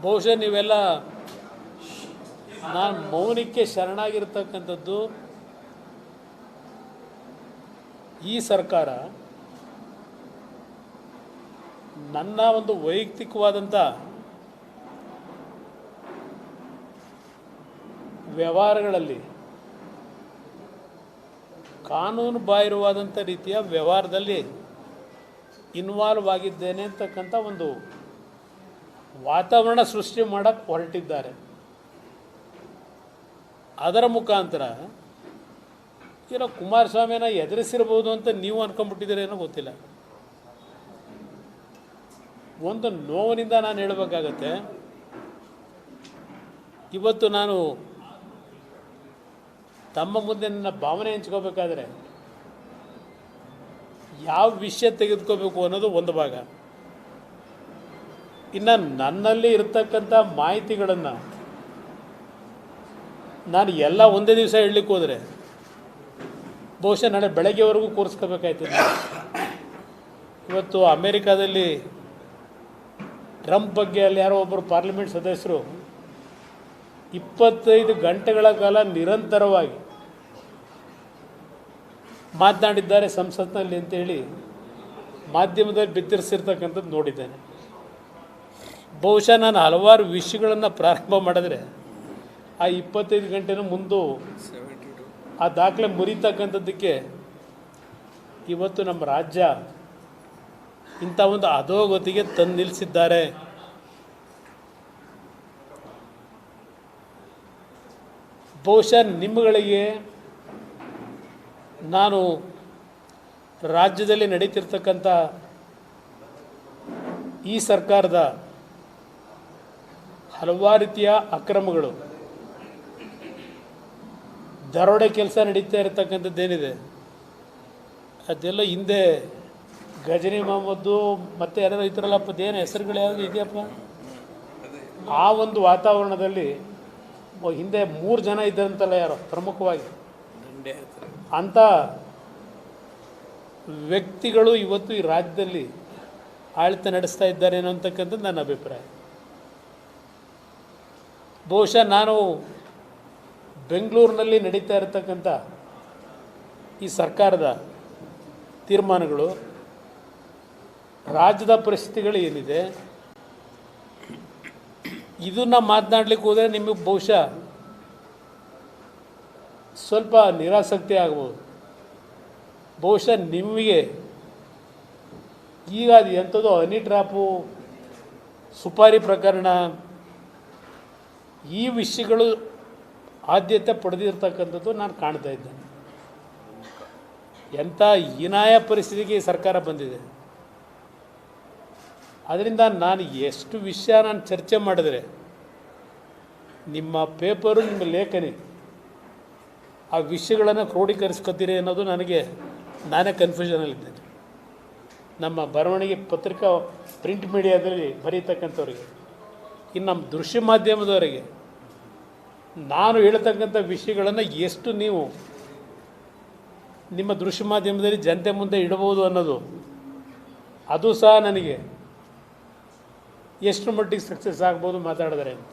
ಬಹುಶಃ ನೀವೆಲ್ಲ ನಾನು ಮೌನಕ್ಕೆ ಶರಣಾಗಿರ್ತಕ್ಕಂಥದ್ದು ಈ ಸರ್ಕಾರ ನನ್ನ ಒಂದು ವೈಯಕ್ತಿಕವಾದಂಥ ವ್ಯವಹಾರಗಳಲ್ಲಿ ಕಾನೂನು ಬಾಹಿರವಾದಂಥ ರೀತಿಯ ವ್ಯವಹಾರದಲ್ಲಿ ಇನ್ವಾಲ್ವ್ ಆಗಿದ್ದೇನೆ ಅಂತಕ್ಕಂಥ ಒಂದು ವಾತಾವರಣ ಸೃಷ್ಟಿ ಮಾಡೋಕ್ಕೆ ಹೊರಟಿದ್ದಾರೆ. ಅದರ ಮುಖಾಂತರ ಏನೋ ಕುಮಾರಸ್ವಾಮಿನ ಎದುರಿಸಿರ್ಬೋದು ಅಂತ ನೀವು ಅನ್ಕೊಂಡ್ಬಿಟ್ಟಿದ್ದೀರೇನೋ ಗೊತ್ತಿಲ್ಲ. ಒಂದು ನೋವಿನಿಂದ ನಾನು ಹೇಳಬೇಕಾಗತ್ತೆ, ಇವತ್ತು ನಾನು ತಮ್ಮ ಮುಂದೆ ನನ್ನ ಭಾವನೆ ಹಂಚ್ಕೋಬೇಕಾದ್ರೆ ಯಾವ ವಿಷಯ ತೆಗೆದುಕೋಬೇಕು ಅನ್ನೋದು ಒಂದು ಭಾಗ. ಇನ್ನು ನನ್ನಲ್ಲಿ ಇರತಕ್ಕಂಥ ಮಾಹಿತಿಗಳನ್ನು ನಾನು ಎಲ್ಲ ಒಂದೇ ದಿವಸ ಹೇಳಲಿಕ್ಕೆ ಹೋದರೆ ಬಹುಶಃ ನಾಳೆ ಬೆಳಗ್ಗೆವರೆಗೂ ಕೂರಿಸ್ಕೋಬೇಕಾಯ್ತದೆ. ಇವತ್ತು ಅಮೇರಿಕಾದಲ್ಲಿ ಟ್ರಂಪ್ ಬಗ್ಗೆ ಅಲ್ಲಿ ಯಾರೋ ಒಬ್ಬರು ಪಾರ್ಲಿಮೆಂಟ್ ಸದಸ್ಯರು 25 ಗಂಟೆಗಳ ಕಾಲ ನಿರಂತರವಾಗಿ ಮಾತನಾಡಿದ್ದಾರೆ ಸಂಸತ್ನಲ್ಲಿ ಅಂತೇಳಿ ಮಾಧ್ಯಮದಲ್ಲಿ ಬಿತ್ತರಿಸಿರ್ತಕ್ಕಂಥದ್ದು ನೋಡಿದ್ದೇನೆ. ಬಹುಶಃ ನಾನು ಹಲವಾರು ವಿಷಯಗಳನ್ನು ಪ್ರಾರಂಭ ಮಾಡಿದ್ರೆ ಆ 25 ಗಂಟೆನೂ ಮುಂದೆ ಆ ದಾಖಲೆ ಮುರಿತಕ್ಕಂಥದ್ದಕ್ಕೆ ಇವತ್ತು ನಮ್ಮ ರಾಜ್ಯ ಇಂಥ ಒಂದು ಅಧೋಗತಿಗೆ ತಂದು ನಿಲ್ಲಿಸಿದ್ದಾರೆ. ಬಹುಶಃ ನಿಮ್ಮಗಳಿಗೆ ನಾನು ರಾಜ್ಯದಲ್ಲಿ ನಡೀತಿರ್ತಕ್ಕಂಥ ಈ ಸರ್ಕಾರದ ಹಲವಾರು ರೀತಿಯ ಅಕ್ರಮಗಳು, ದರೋಡೆ ಕೆಲಸ ನಡೀತಾ ಇರತಕ್ಕಂಥದ್ದೇನಿದೆ ಅದೆಲ್ಲ ಹಿಂದೆ ಗಜನಿ ಮೊಹಮ್ಮದ್ದು ಮತ್ತು ಯಾರು ಇದ್ರಲ್ಲಪ್ಪ ಏನು ಹೆಸರುಗಳು ಯಾವುದು ಇದೆಯಪ್ಪ, ಆ ಒಂದು ವಾತಾವರಣದಲ್ಲಿ ಹಿಂದೆ 3 ಜನ ಇದ್ದಂತಲ್ಲ ಯಾರೋ ಪ್ರಮುಖವಾಗಿ ಅಂಥ ವ್ಯಕ್ತಿಗಳು ಇವತ್ತು ಈ ರಾಜ್ಯದಲ್ಲಿ ಆಡಳಿತ ನಡೆಸ್ತಾ ಇದ್ದಾರೆ ಅನ್ನೋಂತಕ್ಕಂಥದ್ದು ನನ್ನ ಅಭಿಪ್ರಾಯ. ಬಹುಶಃ ನಾನು ಬೆಂಗಳೂರಿನಲ್ಲಿ ನಡೀತಾ ಇರತಕ್ಕಂಥ ಈ ಸರ್ಕಾರದ ತೀರ್ಮಾನಗಳು, ರಾಜ್ಯದ ಪರಿಸ್ಥಿತಿಗಳು ಏನಿದೆ ಇದನ್ನು ಮಾತನಾಡಲಿಕ್ಕೆ ಹೋದರೆ ನಿಮಗೆ ಬಹುಶಃ ಸ್ವಲ್ಪ ನಿರಾಸಕ್ತಿ ಆಗ್ಬೋದು. ಬಹುಶಃ ನಿಮಗೆ ಈಗ ಅದು ಎಂಥದ್ದು ಹನಿ ಟ್ರ್ಯಾಪು, ಸುಪಾರಿ ಪ್ರಕರಣ, ಈ ವಿಷಯಗಳು ಆದ್ಯತೆ ಪಡೆದಿರ್ತಕ್ಕಂಥದ್ದು ನಾನು ಕಾಣ್ತಾ ಇದ್ದೇನೆ. ಎಂಥ ಹೀನಾಯ ಪರಿಸ್ಥಿತಿಗೆ ಈ ಸರ್ಕಾರ ಬಂದಿದೆ. ಅದರಿಂದ ನಾನು ಎಷ್ಟು ವಿಷಯ ನಾನು ಚರ್ಚೆ ಮಾಡಿದ್ರೆ ನಿಮ್ಮ ಪೇಪರು, ನಿಮ್ಮ ಲೇಖನಿ ಆ ವಿಷಯಗಳನ್ನು ಕ್ರೋಢೀಕರಿಸ್ಕೊತೀರಿ ಅನ್ನೋದು ನಾನೇ ಕನ್ಫ್ಯೂಷನಲ್ಲಿದ್ದೇನೆ. ನಮ್ಮ ಬರವಣಿಗೆ ಪತ್ರಿಕಾ ಪ್ರಿಂಟ್ ಮೀಡಿಯಾದಲ್ಲಿ ಬರೀತಕ್ಕಂಥವ್ರಿಗೆ, ಇನ್ನು ನಮ್ಮ ದೃಶ್ಯ ಮಾಧ್ಯಮದವರಿಗೆ ನಾನು ಹೇಳ್ತಕ್ಕಂಥ ವಿಷಯಗಳನ್ನು ಎಷ್ಟು ನೀವು ನಿಮ್ಮ ದೃಶ್ಯ ಮಾಧ್ಯಮದಲ್ಲಿ ಜನತೆ ಮುಂದೆ ಇಡಬಹುದು ಅನ್ನೋದು ಅದು ಸಹ ನನಗೆ ಎಷ್ಟು ಮಟ್ಟಿಗೆ ಸಕ್ಸಸ್ ಆಗ್ಬೋದು ಮಾತಾಡಿದ್ರೆ ಅಂತ,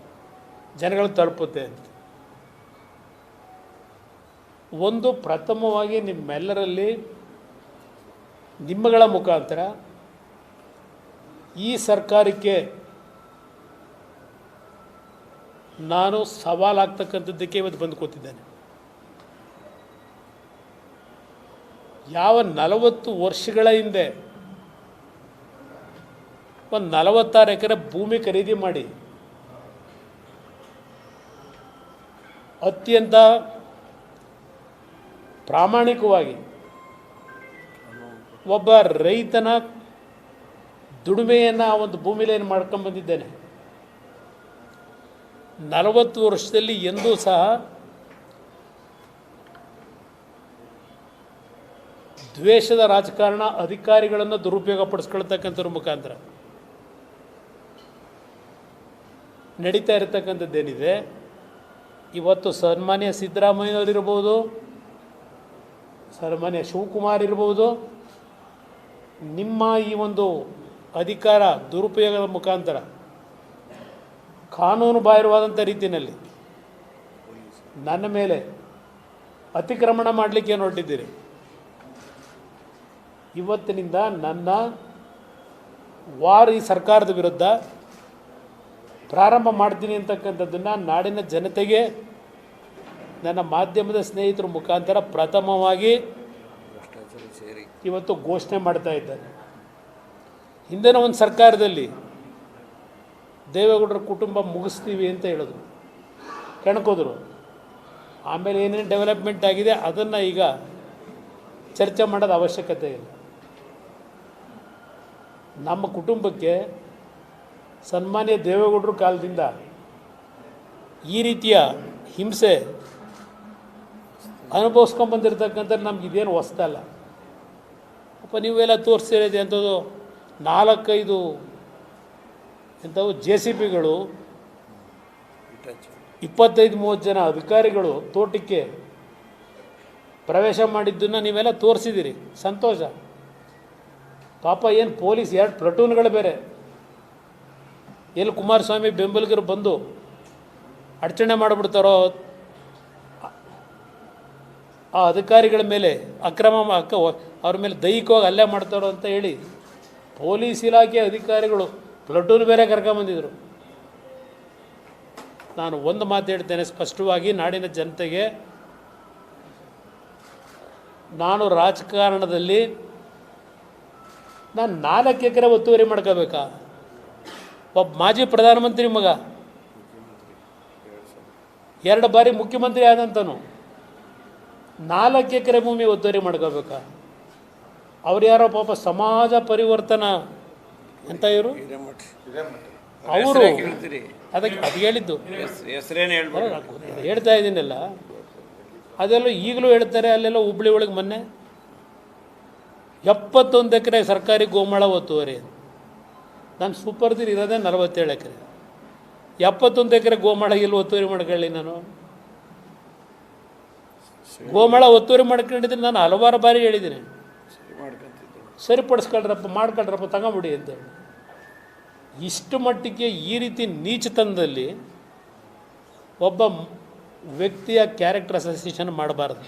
ಜನಗಳು ತಲುಪುತ್ತೆ ಅಂತ. ಒಂದು ಪ್ರಥಮವಾಗಿ ನಿಮ್ಮೆಲ್ಲರಲ್ಲಿ ನಿಮ್ಮಗಳ ಮುಖಾಂತರ ಈ ಸರ್ಕಾರಕ್ಕೆ ನಾನು ಸವಾಲಾಗ್ತಕ್ಕಂಥದ್ದಕ್ಕೆ ಇವತ್ತು ಬಂದು ಕೂತಿದ್ದೇನೆ. ಯಾವ 40 ವರ್ಷಗಳ ಹಿಂದೆ ಒಂದು 46 ಎಕರೆ ಭೂಮಿ ಖರೀದಿ ಮಾಡಿ ಅತ್ಯಂತ ಪ್ರಾಮಾಣಿಕವಾಗಿ ಒಬ್ಬ ರೈತನ ದುಡಿಮೆಯನ್ನು ಆ ಒಂದು ಭೂಮಿಲಿ ಏನು ಮಾಡ್ಕೊಂಡ್ಬಂದಿದ್ದೇನೆ. 40 ವರ್ಷದಲ್ಲಿ ಎಂದೂ ಸಹ ದ್ವೇಷದ ರಾಜಕಾರಣ, ಅಧಿಕಾರಿಗಳನ್ನು ದುರುಪಯೋಗ ಪಡಿಸ್ಕೊಳ್ತಕ್ಕಂಥವ್ರ ಮುಖಾಂತರ ನಡೀತಾ ಇರತಕ್ಕಂಥದ್ದೇನಿದೆ, ಇವತ್ತು ಸನ್ಮಾನ್ಯ ಸಿದ್ದರಾಮಯ್ಯನವರಿರ್ಬೋದು, ಸನ್ಮಾನ್ಯ ಶಿವಕುಮಾರ್ ಇರ್ಬೋದು, ನಿಮ್ಮ ಈ ಒಂದು ಅಧಿಕಾರ ದುರುಪಯೋಗದ ಮುಖಾಂತರ ಕಾನೂನು ಬಾಹಿರವಾದಂಥ ರೀತಿಯಲ್ಲಿ ನನ್ನ ಮೇಲೆ ಅತಿಕ್ರಮಣ ಮಾಡಲಿಕ್ಕೆ ಹೊರಟಿದ್ದೀರಿ. ಇವತ್ತಿನಿಂದ ನನ್ನ ವಾರ್ ಈ ಸರ್ಕಾರದ ವಿರುದ್ಧ ಪ್ರಾರಂಭ ಮಾಡ್ತೀನಿ ಅಂತಕ್ಕಂಥದ್ದನ್ನು ನಾಡಿನ ಜನತೆಗೆ ನನ್ನ ಮಾಧ್ಯಮದ ಸ್ನೇಹಿತರ ಮುಖಾಂತರ ಪ್ರಥಮವಾಗಿ ಇವತ್ತು ಘೋಷಣೆ ಮಾಡ್ತಾ ಇದ್ದಾರೆ. ಹಿಂದಿನ ಒಂದು ಸರ್ಕಾರದಲ್ಲಿ ದೇವೇಗೌಡರ ಕುಟುಂಬ ಮುಗಿಸ್ತೀವಿ ಅಂತ ಹೇಳಿದ್ರು, ಕೆಣಕೋದ್ರು. ಆಮೇಲೆ ಏನೇನು ಡೆವಲಪ್ಮೆಂಟ್ ಆಗಿದೆ ಅದನ್ನು ಈಗ ಚರ್ಚೆ ಮಾಡೋದು ಅವಶ್ಯಕತೆ ಇಲ್ಲ. ನಮ್ಮ ಕುಟುಂಬಕ್ಕೆ ಸನ್ಮಾನ್ಯ ದೇವೇಗೌಡರ ಕಾಲದಿಂದ ಈ ರೀತಿಯ ಹಿಂಸೆ ಅನುಭವಿಸ್ಕೊಂಬಂದಿರ್ತಕ್ಕಂಥ ನಮ್ಗೆ ಇದೇನು ಹೊಸ್ತಲ್ಲ. ಅಪ್ಪ ನೀವೆಲ್ಲ ತೋರಿಸಿರೋದು ಅಂಥದ್ದು 4-5 ಎಂಥವು JCBಗಳು, 25-30 ಜನ ಅಧಿಕಾರಿಗಳು ತೋಟಕ್ಕೆ ಪ್ರವೇಶ ಮಾಡಿದ್ದನ್ನು ನೀವೆಲ್ಲ ತೋರಿಸಿದ್ದೀರಿ, ಸಂತೋಷ. ಪಾಪ ಏನು ಪೊಲೀಸ್ 2 ಪ್ಲಟೂನ್ಗಳು ಬೇರೆ, ಎಲ್ಲಿ ಕುಮಾರಸ್ವಾಮಿ ಬೆಂಬಲಿಗರು ಬಂದು ಅಡಚಣೆ ಮಾಡಿಬಿಡ್ತಾರೋ, ಆ ಅಧಿಕಾರಿಗಳ ಮೇಲೆ ಅವ್ರ ಮೇಲೆ ದೈಹಿಕವಾಗಿ ಹಲ್ಲೆ ಮಾಡ್ತಾರೋ ಅಂತ ಹೇಳಿ ಪೊಲೀಸ್ ಇಲಾಖೆ ಅಧಿಕಾರಿಗಳು ಪ್ಲಟೂನ್ ಬೇರೆ ಕರ್ಕೊಂಬಂದಿದ್ರು. ನಾನು ಒಂದು ಮಾತು ಹೇಳ್ತೇನೆ ಸ್ಪಷ್ಟವಾಗಿ ನಾಡಿನ ಜನತೆಗೆ, ನಾನು ರಾಜಕಾರಣದಲ್ಲಿ ನಾನು 4 ಎಕರೆ ಒತ್ತುವರಿ ಮಾಡ್ಕೋಬೇಕಾ? ಒಬ್ಬ ಮಾಜಿ ಪ್ರಧಾನಮಂತ್ರಿ ಮಗ 2 ಬಾರಿ ಮುಖ್ಯಮಂತ್ರಿ ಆದಂತನು 4 ಎಕರೆ ಭೂಮಿ ಒತ್ತುವರಿ ಮಾಡ್ಕೋಬೇಕಾ? ಅವ್ರು ಯಾರೋ ಪಾಪ ಸಮಾಜ ಪರಿವರ್ತನ ಅಂತ ಇವರು, ಅವರು ಅದಕ್ಕೆ ಅದು ಹೇಳಿದ್ದು ಹೇಳ್ತಾ ಇದ್ದೀನಲ್ಲ, ಅದೆಲ್ಲ ಈಗಲೂ ಹೇಳ್ತಾರೆ. ಅಲ್ಲೆಲ್ಲ ಹುಬ್ಳಿ ಒಳಗೆ ಮೊನ್ನೆ 71 ಎಕರೆ ಸರ್ಕಾರಿ ಗೋಮಾಳ ಒತ್ತುವರಿ. ನಾನು ಸೂಪರ್ದಿರ್ ಇರೋದೇ 47 ಎಕರೆ. 71 ಎಕರೆ ಗೋಮಾಳ ಇಲ್ಲಿ ಒತ್ತುವರಿ ಮಾಡ್ಕೊಳ್ಳಿ. ನಾನು ಗೋಮಾಳ ಒತ್ತುವರಿ ಮಾಡ್ಕೊಂಡಿದ್ದೀನಿ. ನಾನು ಹಲವಾರು ಬಾರಿ ಹೇಳಿದ್ದೀನಿ, ಸರಿಪಡಿಸ್ಕೊಳ್ರಪ್ಪ, ಮಾಡ್ಕೊಳ್ರಪ್ಪ, ತಗೊಂಬಿಡಿ ಅಂತೇಳಿ. ಇಷ್ಟು ಮಟ್ಟಿಗೆ ಈ ರೀತಿ ನೀಚತನದಲ್ಲಿ ಒಬ್ಬ ವ್ಯಕ್ತಿಯ ಕ್ಯಾರೆಕ್ಟರ್ ಅಸೋಸಿಯೇಷನ್ ಮಾಡಬಾರ್ದು.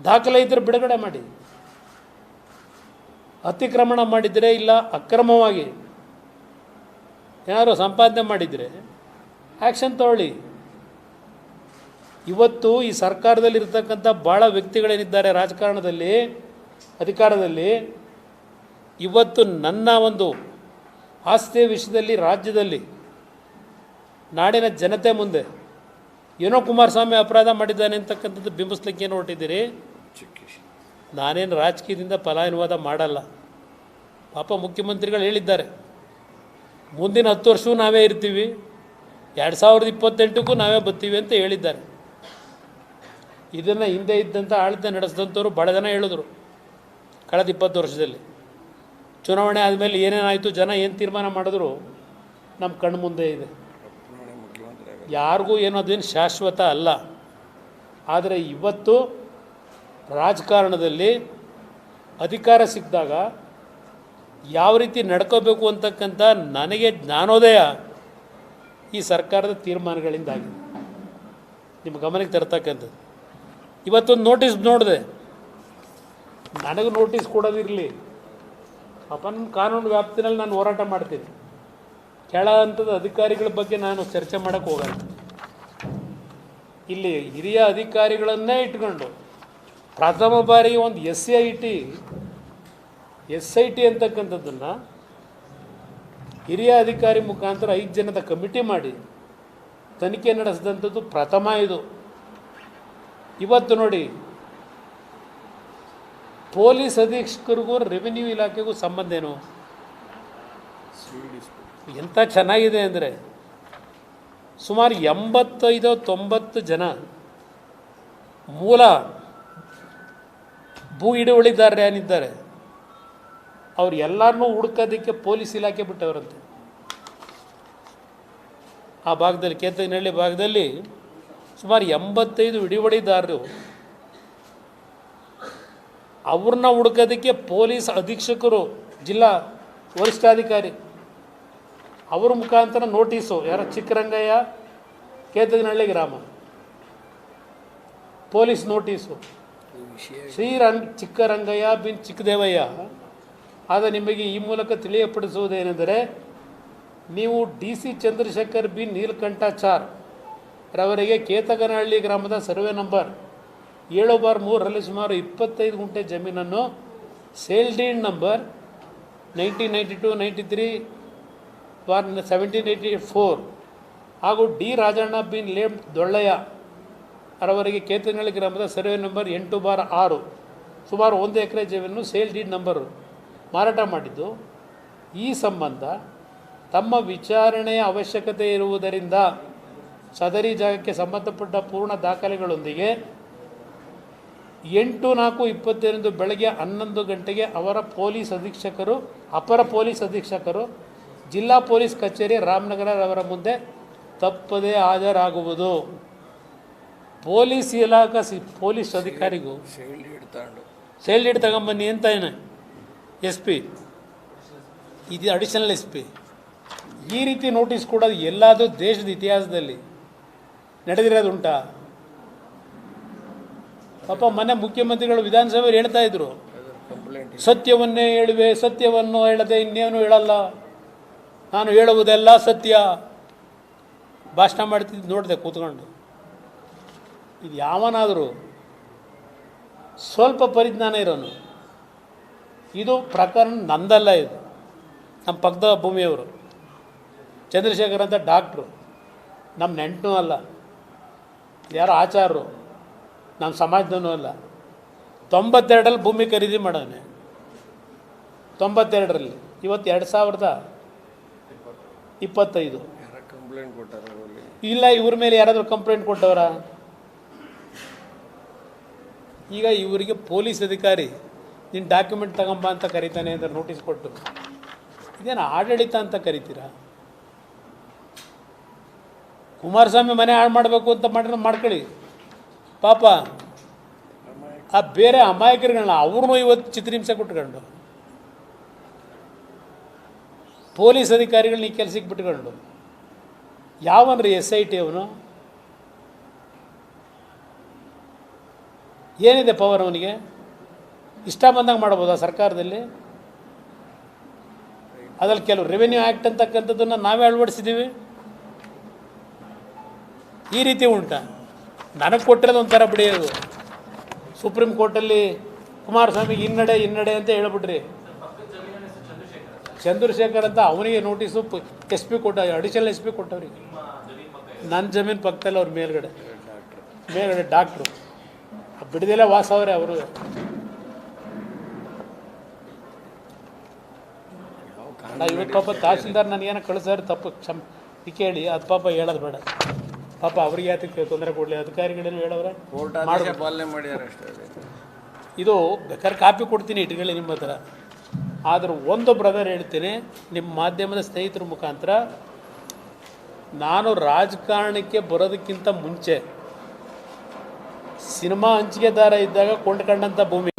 ದಾಖಲೆ ಇದ್ದರೆ ಬಿಡುಗಡೆ ಮಾಡಿ. ಅತಿಕ್ರಮಣ ಮಾಡಿದರೆ ಇಲ್ಲ ಅಕ್ರಮವಾಗಿ ಏನಾದರೂ ಸಂಪಾದನೆ ಮಾಡಿದರೆ ಆ್ಯಕ್ಷನ್ ತಗೊಳ್ಳಿ. ಇವತ್ತು ಈ ಸರ್ಕಾರದಲ್ಲಿರ್ತಕ್ಕಂಥ ಭಾಳ ವ್ಯಕ್ತಿಗಳೇನಿದ್ದಾರೆ ರಾಜಕಾರಣದಲ್ಲಿ, ಅಧಿಕಾರದಲ್ಲಿ, ಇವತ್ತು ನನ್ನ ಒಂದು ಆಸ್ತಿಯ ವಿಷಯದಲ್ಲಿ ರಾಜ್ಯದಲ್ಲಿ ನಾಡಿನ ಜನತೆ ಮುಂದೆ ಏನೋ ಕುಮಾರಸ್ವಾಮಿ ಅಪರಾಧ ಮಾಡಿದ್ದಾನೆ ಅಂತಕ್ಕಂಥದ್ದು ಬಿಂಬಿಸ್ಲಿಕ್ಕೆ ಏನು ಹೊರಟಿದ್ದೀರಿ? ನಾನೇನು ರಾಜಕೀಯದಿಂದ ಪಲಾಯನವಾದ ಮಾಡಲ್ಲ. ಪಾಪ ಮುಖ್ಯಮಂತ್ರಿಗಳು ಹೇಳಿದ್ದಾರೆ, ಮುಂದಿನ 10 ವರ್ಷವೂ ನಾವೇ ಇರ್ತೀವಿ, 2028ಕ್ಕೂ ನಾವೇ ಬರ್ತೀವಿ ಅಂತ ಹೇಳಿದ್ದಾರೆ. ಇದನ್ನು ಹಿಂದೆ ಇದ್ದಂಥ ಆಡಳಿತ ನಡೆಸಿದಂಥವ್ರು ಭಾಳ ಜನ ಹೇಳಿದ್ರು. ಕಳೆದ 20 ವರ್ಷದಲ್ಲಿ ಚುನಾವಣೆ ಆದಮೇಲೆ ಏನೇನಾಯಿತು, ಜನ ಏನು ತೀರ್ಮಾನ ಮಾಡಿದ್ರು ನಮ್ಮ ಕಣ್ಣು ಮುಂದೆ ಇದೆ. ಯಾರಿಗೂ ಏನೋ ಅದೇನು ಶಾಶ್ವತ ಅಲ್ಲ. ಆದರೆ ಇವತ್ತು ರಾಜಕಾರಣದಲ್ಲಿ ಅಧಿಕಾರ ಸಿಕ್ಕಿದಾಗ ಯಾವ ರೀತಿ ನಡ್ಕೋಬೇಕು ಅಂತಕ್ಕಂಥ ನನಗೆ ಜ್ಞಾನೋದಯ ಈ ಸರ್ಕಾರದ ತೀರ್ಮಾನಗಳಿಂದಾಗಿದೆ. ನಿಮ್ಮ ಗಮನಕ್ಕೆ ತರ್ತಕ್ಕಂಥದ್ದು. ಇವತ್ತೊಂದು ನೋಟಿಸ್ ನೋಡಿದೆ, ನನಗೆ ನೋಟಿಸ್ ಕೊಡೋದಿರಲಿ, ಅಪ್ಪನ ಕಾನೂನು ವ್ಯಾಪ್ತಿನಲ್ಲಿ ನಾನು ಹೋರಾಟ ಮಾಡ್ತೀನಿ. ಕೆಳ ಹಂತದ ಅಧಿಕಾರಿಗಳ ಬಗ್ಗೆ ನಾನು ಚರ್ಚೆ ಮಾಡೋಕ್ಕೆ ಹೋಗಲ್ಲ. ಇಲ್ಲಿ ಹಿರಿಯ ಅಧಿಕಾರಿಗಳನ್ನೇ ಇಟ್ಕೊಂಡು ಪ್ರಥಮ ಬಾರಿ ಒಂದು SIT ಅಂತಕ್ಕಂಥದ್ದನ್ನು ಹಿರಿಯ ಅಧಿಕಾರಿ ಮುಖಾಂತರ 5 ಜನದ ಕಮಿಟಿ ಮಾಡಿ ತನಿಖೆ ನಡೆಸಿದಂಥದ್ದು ಪ್ರಥಮ ಇದು. ಇವತ್ತು ನೋಡಿ, ಪೊಲೀಸ್ ಅಧೀಕ್ಷಕರಿಗೂ ರೆವಿನ್ಯೂ ಇಲಾಖೆಗೂ ಸಂಬಂಧ ಏನು? ಎಂಥ ಚೆನ್ನಾಗಿದೆ ಅಂದರೆ, ಸುಮಾರು 85-90 ಜನ ಮೂಲ ಭೂ ಹಿಡುವಳಿದಾರರು ಏನಿದ್ದಾರೆ ಅವ್ರು ಎಲ್ಲರನ್ನೂ ಹುಡ್ಕೋದಕ್ಕೆ ಪೊಲೀಸ್ ಇಲಾಖೆ ಬಿಟ್ಟವರಂತೆ. ಆ ಭಾಗದಲ್ಲಿ, ಕೇತನಹಳ್ಳಿ ಭಾಗದಲ್ಲಿ ಸುಮಾರು 85 ಹಿಡುವಳಿದಾರರು, ಅವ್ರನ್ನ ಹುಡ್ಕೋದಕ್ಕೆ ಪೊಲೀಸ್ ಅಧೀಕ್ಷಕರು, ಜಿಲ್ಲಾ ವರಿಷ್ಠಾಧಿಕಾರಿ ಅವ್ರ ಮುಖಾಂತರ ನೋಟಿಸು, ಯಾರೋ ಚಿಕ್ಕರಂಗಯ್ಯ, ಕೇತಗನಹಳ್ಳಿ ಗ್ರಾಮ, ಪೊಲೀಸ್ ನೋಟಿಸು, ಚಿಕ್ಕರಂಗಯ್ಯ ಬಿನ್ ಚಿಕ್ಕದೇವಯ್ಯ. ಆದ ನಿಮಗೆ ಈ ಮೂಲಕ ತಿಳಿಯಪಡಿಸುವುದೇನೆಂದರೆ, ನೀವು DC ಚಂದ್ರಶೇಖರ್ ಬಿನ್ ನೀಲಕಂಠಾಚಾರ್ ರವರಿಗೆ ಕೇತಗನಹಳ್ಳಿ ಗ್ರಾಮದ ಸರ್ವೆ ನಂಬರ್ 7/3ರಲ್ಲಿ ಸುಮಾರು 25 ಗುಂಟೆ ಜಮೀನನ್ನು ಸೇಲ್ ಡೀಡ್ ನಂಬರ್ 1992-93/1784 ಹಾಗೂ ಡಿ ರಾಜಣ್ಣ ಬಿನ್ ಲೇಮ್ ದೊಳ್ಳಯ್ಯ ರವರಿಗೆ ಕೇತಗನಹಳ್ಳಿ ಗ್ರಾಮದ ಸರ್ವೆ ನಂಬರ್ 8/6 ಸುಮಾರು 1 ಎಕರೆ ಜಮೀನನ್ನು ಸೇಲ್ ಡೀಡ್ ನಂಬರು ಮಾರಾಟ ಮಾಡಿದ್ದು, ಈ ಸಂಬಂಧ ತಮ್ಮ ವಿಚಾರಣೆಯ ಅವಶ್ಯಕತೆ ಇರುವುದರಿಂದ ಸದರಿ ಜಾಗಕ್ಕೆ ಸಂಬಂಧಪಟ್ಟ ಪೂರ್ಣ ದಾಖಲೆಗಳೊಂದಿಗೆ 8/4/22 ಬೆಳಗ್ಗೆ 11 ಗಂಟೆಗೆ ಅಪರ ಪೊಲೀಸ್ ಅಧೀಕ್ಷಕರು ಜಿಲ್ಲಾ ಪೊಲೀಸ್ ಕಚೇರಿ ರಾಮನಗರವರ ಮುಂದೆ ತಪ್ಪದೇ ಹಾಜರಾಗುವುದು. ಪೊಲೀಸ್ ಇಲಾಖಾ ಪೊಲೀಸ್ ಅಧಿಕಾರಿಗೂ ಸೇಲ್ ಡೀಡ್ ತಗೊಂಬನ್ನಿ ಅಂತ ಏನು SP, ಇದು ಅಡಿಷನಲ್ SP. ಈ ರೀತಿ ನೋಟಿಸ್ ಕೊಡೋದು ಎಲ್ಲಾದರೂ ದೇಶದ ಇತಿಹಾಸದಲ್ಲಿ ನಡೆದಿರೋದುಂಟಾ? ಪಾಪ ಮನೆ ಮುಖ್ಯಮಂತ್ರಿಗಳು ವಿಧಾನಸಭೆಯಲ್ಲಿ ಹೇಳ್ತಾ ಇದ್ರು, ಸತ್ಯವನ್ನೇ ಹೇಳುವೆ, ಸತ್ಯವನ್ನು ಹೇಳದೆ ಇನ್ನೇನು ಹೇಳಲ್ಲ, ನಾನು ಹೇಳುವುದೆಲ್ಲ ಸತ್ಯ ಭಾಷಣ ಮಾಡ್ತಿದ್ದು ನೋಡಿದೆ ಕೂತ್ಕೊಂಡು. ಇದು ಯಾವನಾದರೂ ಸ್ವಲ್ಪ ಪರಿಜ್ಞಾನ ಇರೋನು, ಇದು ಪ್ರಕರಣ ನಂದಲ್ಲ, ಇದು ನಮ್ಮ ಪಕ್ಕದ ಭೂಮಿಯವರು ಚಂದ್ರಶೇಖರ್ ಅಂತ ಡಾಕ್ಟ್ರು, ನಮ್ಮ ನೆಂಟನೂ ಅಲ್ಲ, ಯಾರೋ ಆಚಾರರು, ನಮ್ಮ ಸಮಾಜದವೂ ಅಲ್ಲ. 92ರಲ್ಲಿ ಭೂಮಿ ಖರೀದಿ ಮಾಡೋನೆ, 92ರಲ್ಲಿ. ಇವತ್ತು 2025 ಇಲ್ಲ. ಇವ್ರ ಮೇಲೆ ಯಾರಾದರೂ ಕಂಪ್ಲೇಂಟ್ ಕೊಟ್ಟವರ? ಈಗ ಇವರಿಗೆ ಪೊಲೀಸ್ ಅಧಿಕಾರಿ ನೀನು ಡಾಕ್ಯುಮೆಂಟ್ ತಗೊಂಬ ಅಂತ ಕರೀತಾನೆ ಅಂತ ನೋಟಿಸ್ ಕೊಟ್ಟು, ಇದೇನು ಆಡಳಿತ ಅಂತ ಕರಿತೀರಾ? ಕುಮಾರಸ್ವಾಮಿ ಮನೆ ಹಾಳು ಮಾಡಬೇಕು ಅಂತ ಮಾಡ್ಕೊಳ್ಳಿ, ಪಾಪ ಆ ಬೇರೆ ಅಮಾಯಕರುಗಳನ್ನ ಅವ್ರನ್ನೂ ಇವತ್ತು ಚಿತ್ರಹಿಂಸೆ ಕೊಟ್ಕೊಂಡು, ಪೊಲೀಸ್ ಅಧಿಕಾರಿಗಳನ್ನ ಈ ಕೆಲಸಕ್ಕೆ ಬಿಟ್ಕೊಂಡು, ಯಾವನ್ರಿ SIT ಅವನು? ಏನಿದೆ ಪವರ್ ಅವನಿಗೆ? ಇಷ್ಟ ಬಂದಂಗೆ ಮಾಡ್ಬೋದಾ ಸರ್ಕಾರದಲ್ಲಿ? ಅದ್ರಲ್ಲಿ ಕೆಲವು ರೆವೆನ್ಯೂ ಆ್ಯಕ್ಟ್ ಅಂತಕ್ಕಂಥದ್ದನ್ನು ನಾವೇ ಅಳವಡಿಸಿದ್ದೀವಿ. ಈ ರೀತಿ ಉಂಟಾ? ನನಗೆ ಕೊಟ್ಟಿರೋದು ಒಂಥರ ಬಿಡಿಯೋದು. ಸುಪ್ರೀಂ ಕೋರ್ಟಲ್ಲಿ ಕುಮಾರಸ್ವಾಮಿಗೆ ಹಿನ್ನಡೆ ಅಂತ ಹೇಳ್ಬಿಟ್ರಿ. ಚಂದ್ರಶೇಖರ್ ಅಂತ ಅವನಿಗೆ ನೋಟಿಸು SP ಕೊಟ್ಟ, ಅಡಿಷನಲ್ SP ಕೊಟ್ಟವ್ರಿಗೆ. ನನ್ನ ಜಮೀನು ಪಕ್ಕದಲ್ಲಿ ಅವ್ರ ಮೇಲ್ಗಡೆ ಡಾಕ್ಟ್ರು ಬಿಡದೆಲ್ಲ ವಾಸ ಅವರೇ ಅವರು. ಇವತ್ತು ಪಾಪ ತಹಸೀಲ್ದಾರ್ ನನಗೇನೋ ಕಳಿಸೋರು ತಪ್ಪು ಕೇಳಿ ಅದು ಪಾಪ ಹೇಳೋದು ಬೇಡ. ಪಾಪ ಅವ್ರಿಗೆ ಯಾತಕ್ಕೆ ತೊಂದರೆ ಕೊಡಲಿ, ಅಧಿಕಾರಿಗಳೇನು ಹೇಳೋರೆ ಪಾಲನೆ ಮಾಡಿದ್ದಾರೆ ಅಷ್ಟೇ. ಇದು ಬೇಕಾದ್ರೆ ಕಾಪಿ ಕೊಡ್ತೀನಿ ಇಟ್ಕೊಳ್ಳಿ ನಿಮ್ಮ ಹತ್ರ. ಆದ್ರೆ ಒಂದು ಬ್ರದರ್ ಹೇಳ್ತೀನಿ ನಿಮ್ಮ ಮಾಧ್ಯಮದ ಸ್ನೇಹಿತರ ಮುಖಾಂತರ, ನಾನು ರಾಜಕಾರಣಕ್ಕೆ ಬರೋದಕ್ಕಿಂತ ಮುಂಚೆ ಸಿನಿಮಾ ಹಂಚಿಕೆದಾರ ಇದ್ದಾಗ ಕೊಂಡ್ಕೊಂಡಂಥ ಭೂಮಿ